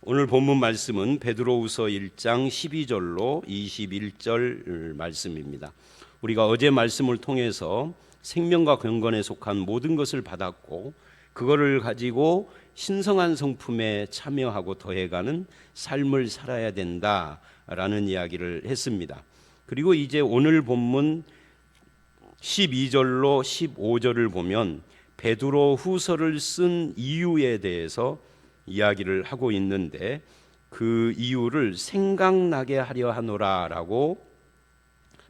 오늘 본문 말씀은 베드로후서 1장 12절로 21절 말씀입니다. 우리가 어제 말씀을 통해서 생명과 경건에 속한 모든 것을 받았고 그거를 가지고 신성한 성품에 참여하고 더해가는 삶을 살아야 된다라는 이야기를 했습니다. 그리고 이제 오늘 본문 12절로 15절을 보면 베드로 후서를 쓴 이유에 대해서 이야기를 하고 있는데 그 이유를 생각나게 하려 하노라라고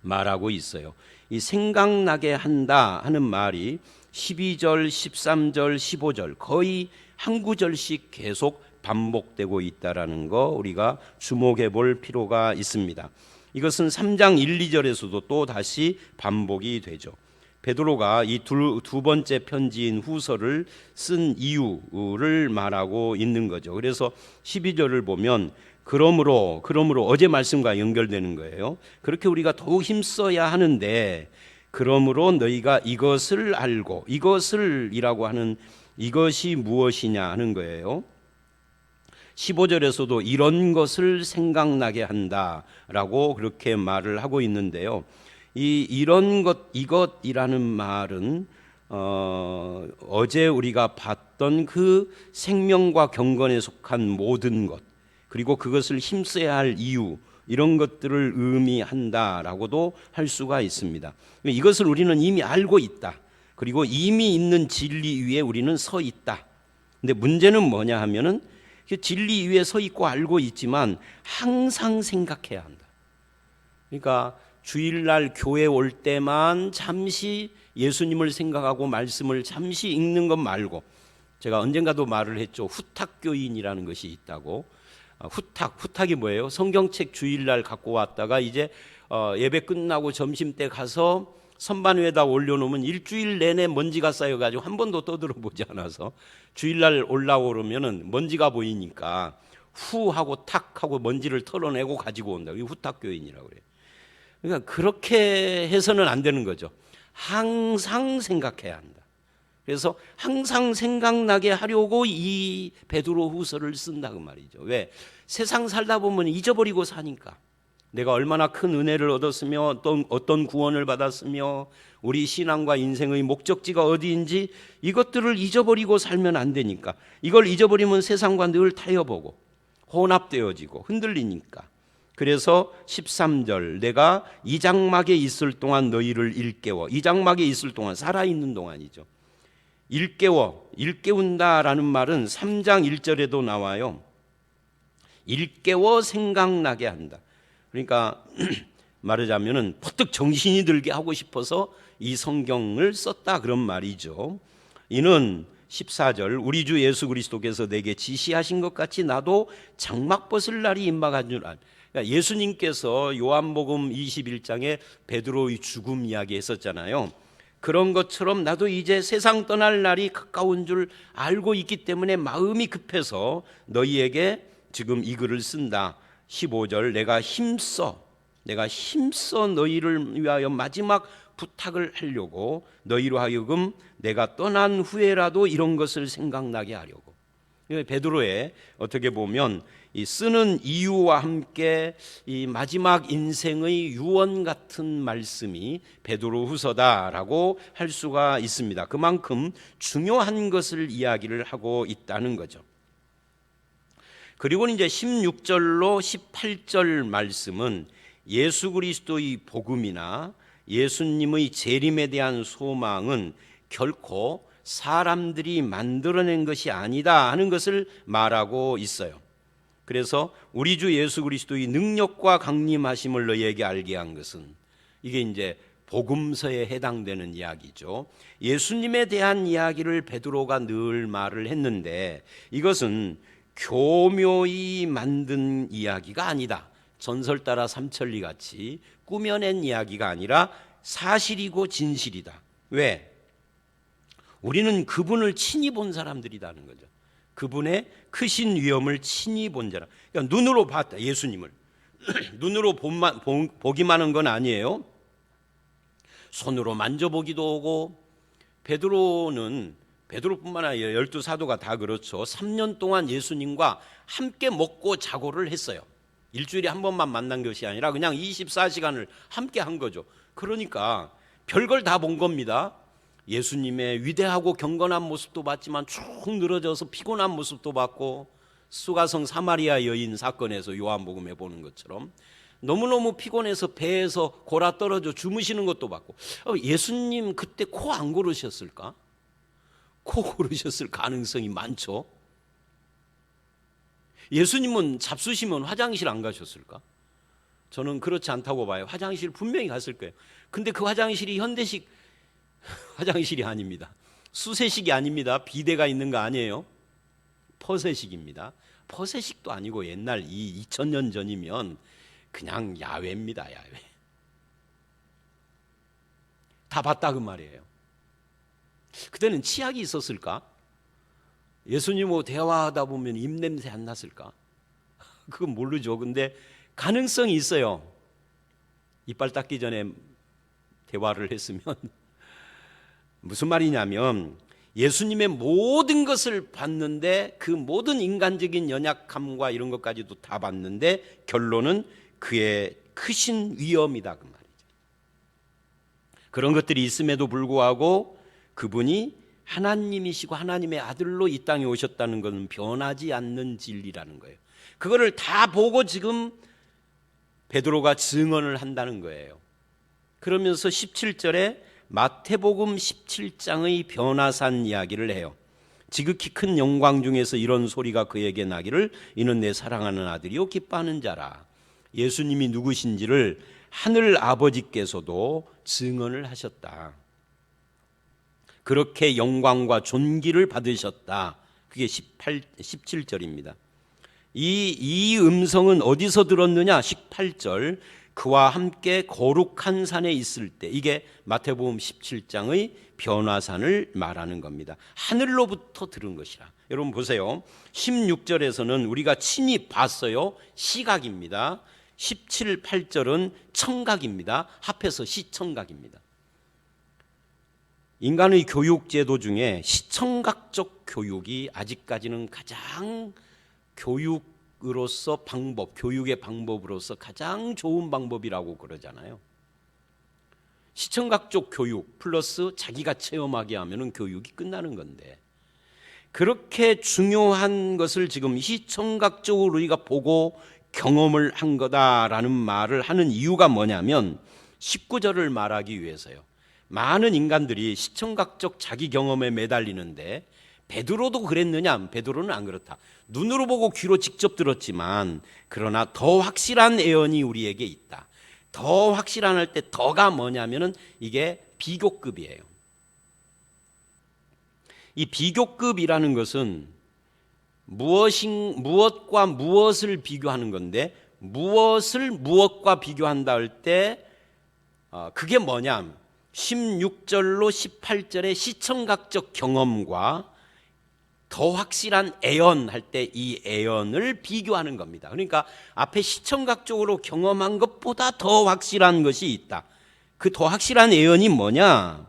말하고 있어요. 이 생각나게 한다 하는 말이 12절, 13절, 15절 거의 한 구절씩 계속 반복되고 있다라는 거 우리가 주목해 볼 필요가 있습니다. 이것은 3장 1, 2절에서도 또 다시 반복이 되죠. 베드로가 이 두 번째 편지인 후서를 쓴 이유를 말하고 있는 거죠. 그래서 12절을 보면 그러므로 어제 말씀과 연결되는 거예요. 그렇게 우리가 더욱 힘써야 하는데 그러므로 너희가 이것을 알고 이것을이라고 하는 이것이 무엇이냐 하는 거예요. 15절에서도 이런 것을 생각나게 한다라고 그렇게 말을 하고 있는데요. 이런 것, 이것이라는 말은 어제 우리가 봤던 그 생명과 경건에 속한 모든 것, 그리고 그것을 힘써야 할 이유, 이런 것들을 의미한다라고도 할 수가 있습니다. 이것을 우리는 이미 알고 있다. 그리고 이미 있는 진리 위에 우리는 서 있다. 근데 문제는 뭐냐 하면은 진리 위에 서 있고 알고 있지만 항상 생각해야 한다. 그러니까 주일날 교회 올 때만 잠시 예수님을 생각하고 말씀을 잠시 읽는 것 말고, 제가 언젠가도 말을 했죠. 후탁교인이라는 것이 있다고. 후탁이 뭐예요? 성경책 주일날 갖고 왔다가 이제 예배 끝나고 점심때 가서 선반 위에다 올려놓으면 일주일 내내 먼지가 쌓여가지고 한 번도 떠들어보지 않아서 주일날 올라오려면은 먼지가 보이니까 후하고 탁하고 먼지를 털어내고 가지고 온다. 이게 후탁교인이라고 그래요. 그러니까 그렇게 해서는 안 되는 거죠. 항상 생각해야 한다. 그래서 항상 생각나게 하려고 이 베드로 후서를 쓴다고 말이죠. 왜? 세상 살다 보면 잊어버리고 사니까. 내가 얼마나 큰 은혜를 얻었으며 어떤 구원을 받았으며 우리 신앙과 인생의 목적지가 어디인지 이것들을 잊어버리고 살면 안 되니까. 이걸 잊어버리면 세상과 늘 타협보고 혼합되어지고 흔들리니까. 그래서 13절 내가 이 장막에 있을 동안 너희를 일깨워. 이 장막에 있을 동안, 살아있는 동안이죠. 일깨운다라는 말은 3장 1절에도 나와요. 일깨워 생각나게 한다. 그러니까 말하자면은 퍼뜩 정신이 들게 하고 싶어서 이 성경을 썼다 그런 말이죠. 이는 14절 우리 주 예수 그리스도께서 내게 지시하신 것 같이 나도 장막 벗을 날이 임박한 줄 알. 그러니까 예수님께서 요한복음 21장에 베드로의 죽음 이야기 했었잖아요. 그런 것처럼 나도 이제 세상 떠날 날이 가까운 줄 알고 있기 때문에 마음이 급해서 너희에게 지금 이 글을 쓴다. 15절 내가 힘써 너희를 위하여 마지막 부탁을 하려고 너희로 하여금 내가 떠난 후에라도 이런 것을 생각나게 하려고. 베드로의 어떻게 보면 이 쓰는 이유와 함께 이 마지막 인생의 유언 같은 말씀이 베드로 후서다라고 할 수가 있습니다. 그만큼 중요한 것을 이야기를 하고 있다는 거죠. 그리고 이제 16절로 18절 말씀은 예수 그리스도의 복음이나 예수님의 재림에 대한 소망은 결코 사람들이 만들어낸 것이 아니다 하는 것을 말하고 있어요. 그래서 우리 주 예수 그리스도의 능력과 강림하심을 너희에게 알게 한 것은, 이게 이제 복음서에 해당되는 이야기죠. 예수님에 대한 이야기를 베드로가 늘 말을 했는데 이것은 교묘히 만든 이야기가 아니다. 전설 따라 삼천리 같이 꾸며낸 이야기가 아니라 사실이고 진실이다. 왜? 우리는 그분을 친히 본 사람들이라는 거죠. 그분의 크신 위엄을 친히 본 자라. 그러니까 눈으로 봤다. 예수님을 눈으로 보기만 한 건 아니에요. 손으로 만져보기도 하고. 베드로는 베드로뿐만 아니라 12사도가 다 그렇죠. 3년 동안 예수님과 함께 먹고 자고를 했어요. 일주일에 한 번만 만난 것이 아니라 그냥 24시간을 함께 한 거죠. 그러니까 별걸 다 본 겁니다. 예수님의 위대하고 경건한 모습도 봤지만 쭉 늘어져서 피곤한 모습도 봤고, 수가성 사마리아 여인 사건에서 요한복음에 보는 것처럼 너무너무 피곤해서 배에서 골아 떨어져 주무시는 것도 봤고, 예수님 그때 코 안 고르셨을까? 코 고르셨을 가능성이 많죠. 예수님은 잡수시면 화장실 안 가셨을까? 저는 그렇지 않다고 봐요. 화장실 분명히 갔을 거예요. 근데 그 화장실이 현대식 화장실이 아닙니다. 수세식이 아닙니다. 비데가 있는 거 아니에요. 퍼세식입니다. 퍼세식도 아니고 옛날 2000년 전이면 그냥 야외입니다. 야외. 다 봤다 그 말이에요. 그때는 치약이 있었을까? 예수님하고 대화하다 보면 입냄새 안 났을까? 그건 모르죠. 근데 가능성이 있어요. 이빨 닦기 전에 대화를 했으면. 무슨 말이냐면 예수님의 모든 것을 봤는데, 그 모든 인간적인 연약함과 이런 것까지도 다 봤는데 결론은 그의 크신 위엄이다 그 말이죠. 그런 것들이 있음에도 불구하고 그분이 하나님이시고 하나님의 아들로 이 땅에 오셨다는 것은 변하지 않는 진리라는 거예요. 그거를 다 보고 지금 베드로가 증언을 한다는 거예요. 그러면서 17절에 마태복음 17장의 변화산 이야기를 해요. 지극히 큰 영광 중에서 이런 소리가 그에게 나기를 이는 내 사랑하는 아들이요 기뻐하는 자라. 예수님이 누구신지를 하늘 아버지께서도 증언을 하셨다. 그렇게 영광과 존귀를 받으셨다. 그게 17절입니다. 이 음성은 어디서 들었느냐? 18절. 그와 함께 거룩한 산에 있을 때, 이게 마태복음 17장의 변화산을 말하는 겁니다. 하늘로부터 들은 것이라. 여러분 보세요. 16절에서는 우리가 친히 봤어요. 시각입니다. 17, 8절은 청각입니다. 합해서 시청각입니다. 인간의 교육 제도 중에 시청각적 교육이 아직까지는 가장 교육으로서 방법, 교육의 방법으로서 가장 좋은 방법이라고 그러잖아요. 시청각적 교육 플러스 자기가 체험하게 하면 교육이 끝나는 건데, 그렇게 중요한 것을 지금 시청각적으로 우리가 보고 경험을 한 거다라는 말을 하는 이유가 뭐냐면 19절을 말하기 위해서요. 많은 인간들이 시청각적 자기 경험에 매달리는데, 베드로도 그랬느냐? 베드로는 안 그렇다. 눈으로 보고 귀로 직접 들었지만 그러나 더 확실한 예언이 우리에게 있다. 더 확실한 할 때 더가 뭐냐면은 이게 비교급이에요. 이 비교급이라는 것은 무엇과 무엇을 비교하는 건데, 무엇을 무엇과 비교한다 할 때 그게 뭐냐? 16절로 18절의 시청각적 경험과 더 확실한 애언할 때 이 애언을 비교하는 겁니다. 그러니까 앞에 시청각적으로 경험한 것보다 더 확실한 것이 있다. 그 더 확실한 애언이 뭐냐?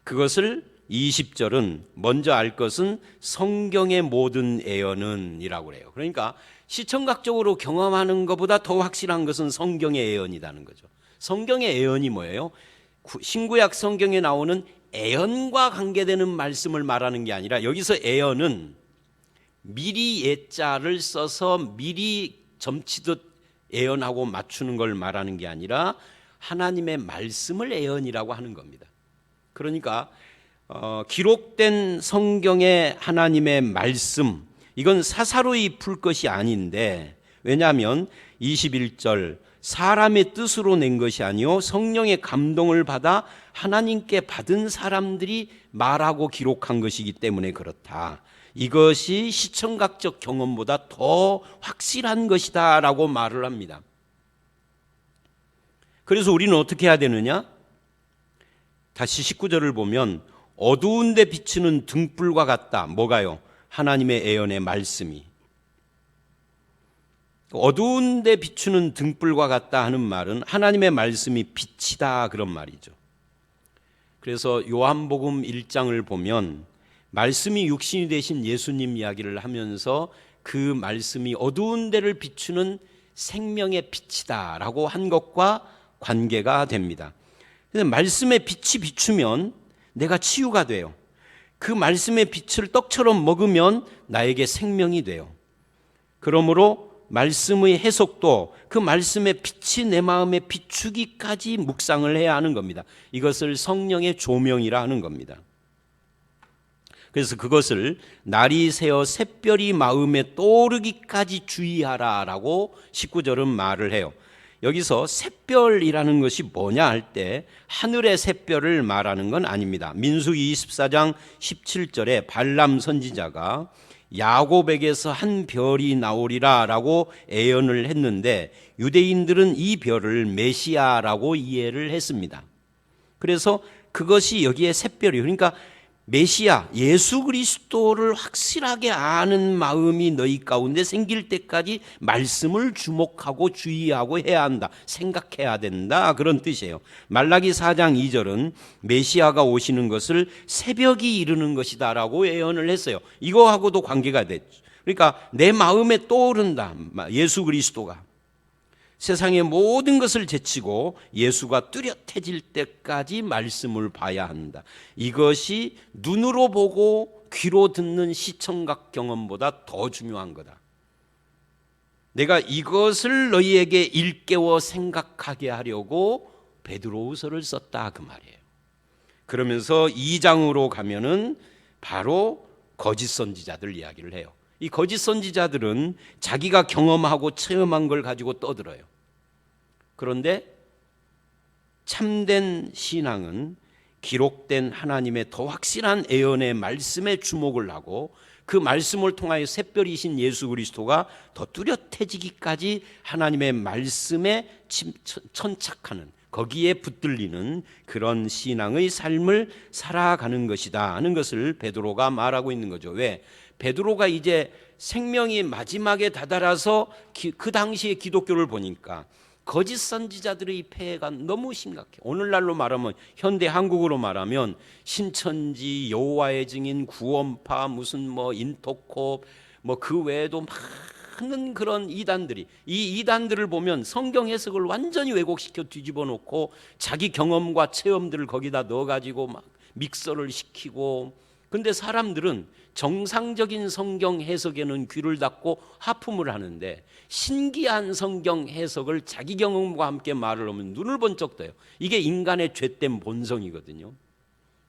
그것을 20절은 먼저 알 것은 성경의 모든 애언은 이라고 그래요. 그러니까 시청각적으로 경험하는 것보다 더 확실한 것은 성경의 애언이라는 거죠. 성경의 애언이 뭐예요? 신구약 성경에 나오는 애언과 관계되는 말씀을 말하는 게 아니라, 여기서 애언은 미리 예자를 써서 미리 점치듯 애언하고 맞추는 걸 말하는 게 아니라 하나님의 말씀을 애언이라고 하는 겁니다. 그러니까 기록된 성경의 하나님의 말씀, 이건 사사로이 풀 것이 아닌데, 왜냐하면 21절 사람의 뜻으로 낸 것이 아니요 성령의 감동을 받아 하나님께 받은 사람들이 말하고 기록한 것이기 때문에 그렇다. 이것이 시청각적 경험보다 더 확실한 것이다 라고 말을 합니다. 그래서 우리는 어떻게 해야 되느냐? 다시 19절을 보면 어두운 데 비추는 등불과 같다. 뭐가요? 하나님의 애언의 말씀이. 어두운 데 비추는 등불과 같다 하는 말은 하나님의 말씀이 빛이다 그런 말이죠. 그래서 요한복음 1장을 보면 말씀이 육신이 되신 예수님 이야기를 하면서 그 말씀이 어두운 데를 비추는 생명의 빛이다 라고 한 것과 관계가 됩니다. 그래서 말씀의 빛이 비추면 내가 치유가 돼요. 그 말씀의 빛을 떡처럼 먹으면 나에게 생명이 돼요. 그러므로 말씀의 해석도 그 말씀의 빛이 내 마음에 비추기까지 묵상을 해야 하는 겁니다. 이것을 성령의 조명이라 하는 겁니다. 그래서 그것을 날이 새어 샛별이 마음에 떠오르기까지 주의하라라고 19절은 말을 해요. 여기서 샛별이라는 것이 뭐냐 할 때 하늘의 샛별을 말하는 건 아닙니다. 민수기 24장 17절에 발람 선지자가 야곱에게서 한 별이 나오리라 라고 예언을 했는데 유대인들은 이 별을 메시아라고 이해를 했습니다. 그래서 그것이 여기에 샛별이에요. 그러니까 메시아 예수 그리스도를 확실하게 아는 마음이 너희 가운데 생길 때까지 말씀을 주목하고 주의하고 해야 한다, 생각해야 된다, 그런 뜻이에요. 말라기 4장 2절은 메시아가 오시는 것을 새벽이 이르는 것이다 라고 예언을 했어요. 이거하고도 관계가 됐죠. 그러니까 내 마음에 떠오른다, 예수 그리스도가 세상의 모든 것을 제치고 예수가 뚜렷해질 때까지 말씀을 봐야 한다. 이것이 눈으로 보고 귀로 듣는 시청각 경험보다 더 중요한 거다. 내가 이것을 너희에게 일깨워 생각하게 하려고 베드로후서를 썼다, 그 말이에요. 그러면서 2장으로 가면은 바로 거짓 선지자들 이야기를 해요. 이 거짓 선지자들은 자기가 경험하고 체험한 걸 가지고 떠들어요. 그런데 참된 신앙은 기록된 하나님의 더 확실한 예언의 말씀에 주목을 하고 그 말씀을 통하여 샛별이신 예수 그리스도가 더 뚜렷해지기까지 하나님의 말씀에 천착하는, 거기에 붙들리는 그런 신앙의 삶을 살아가는 것이다 하는 것을 베드로가 말하고 있는 거죠. 왜? 베드로가 이제 생명이 마지막에 다다라서 그 당시의 기독교를 보니까 거짓 선지자들의 폐해가 너무 심각해. 오늘날로 말하면, 현대 한국으로 말하면 신천지, 여호와의 증인, 구원파, 무슨 인터콥, 그 외에도 많은 그런 이단들이, 이 이단들을 보면 성경 해석을 완전히 왜곡시켜 뒤집어 놓고 자기 경험과 체험들을 거기다 넣어가지고 막 믹서를 시키고, 근데 사람들은 정상적인 성경 해석에는 귀를 닫고 하품을 하는데 신기한 성경 해석을 자기 경험과 함께 말을 하면 눈을 번쩍 떠요. 이게 인간의 죄된 본성이거든요.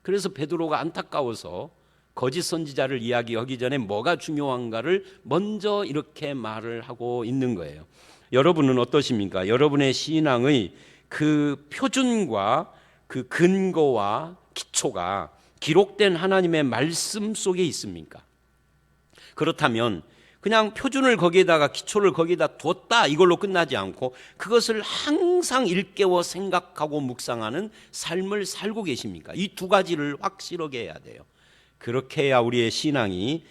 그래서 베드로가 안타까워서 거짓 선지자를 이야기하기 전에 뭐가 중요한가를 먼저 이렇게 말을 하고 있는 거예요. 여러분은 어떠십니까? 여러분의 신앙의 그 표준과 그 근거와 기초가 기록된 하나님의 말씀 속에 있습니까? 그렇다면 그냥 표준을 거기에다가 기초를 거기에다 뒀다 이걸로 끝나지 않고 그것을 항상 일깨워 생각하고 묵상하는 삶을 살고 계십니까? 이 두 가지를 확실하게 해야 돼요. 그렇게 해야 우리의 신앙이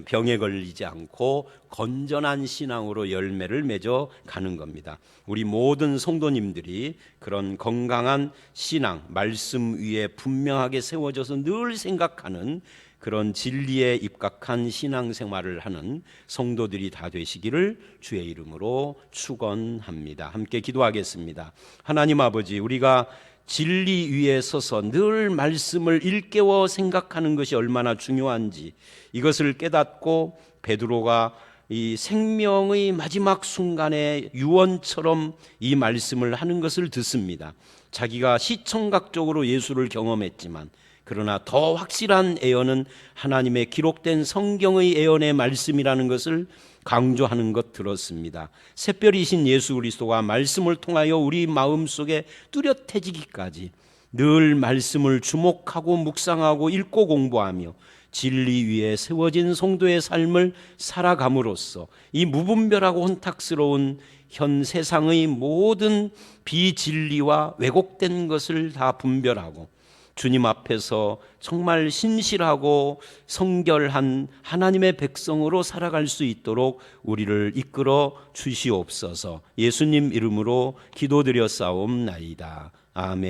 병에 걸리지 않고 건전한 신앙으로 열매를 맺어 가는 겁니다. 우리 모든 성도님들이 그런 건강한 신앙, 말씀 위에 분명하게 세워져서 늘 생각하는 그런 진리에 입각한 신앙생활을 하는 성도들이 다 되시기를 주의 이름으로 축원합니다. 함께 기도하겠습니다. 하나님 아버지, 우리가 진리 위에 서서 늘 말씀을 일깨워 생각하는 것이 얼마나 중요한지 이것을 깨닫고 베드로가 이 생명의 마지막 순간에 유언처럼 이 말씀을 하는 것을 듣습니다. 자기가 시청각적으로 예수를 경험했지만 그러나 더 확실한 예언은 하나님의 기록된 성경의 예언의 말씀이라는 것을 강조하는 것 들었습니다. 샛별이신 예수 그리스도가 말씀을 통하여 우리 마음속에 뚜렷해지기까지 늘 말씀을 주목하고 묵상하고 읽고 공부하며 진리 위에 세워진 성도의 삶을 살아감으로써 이 무분별하고 혼탁스러운 현 세상의 모든 비진리와 왜곡된 것을 다 분별하고 주님 앞에서 정말 신실하고 성결한 하나님의 백성으로 살아갈 수 있도록 우리를 이끌어 주시옵소서. 예수님 이름으로 기도드렸사옵나이다. 아멘.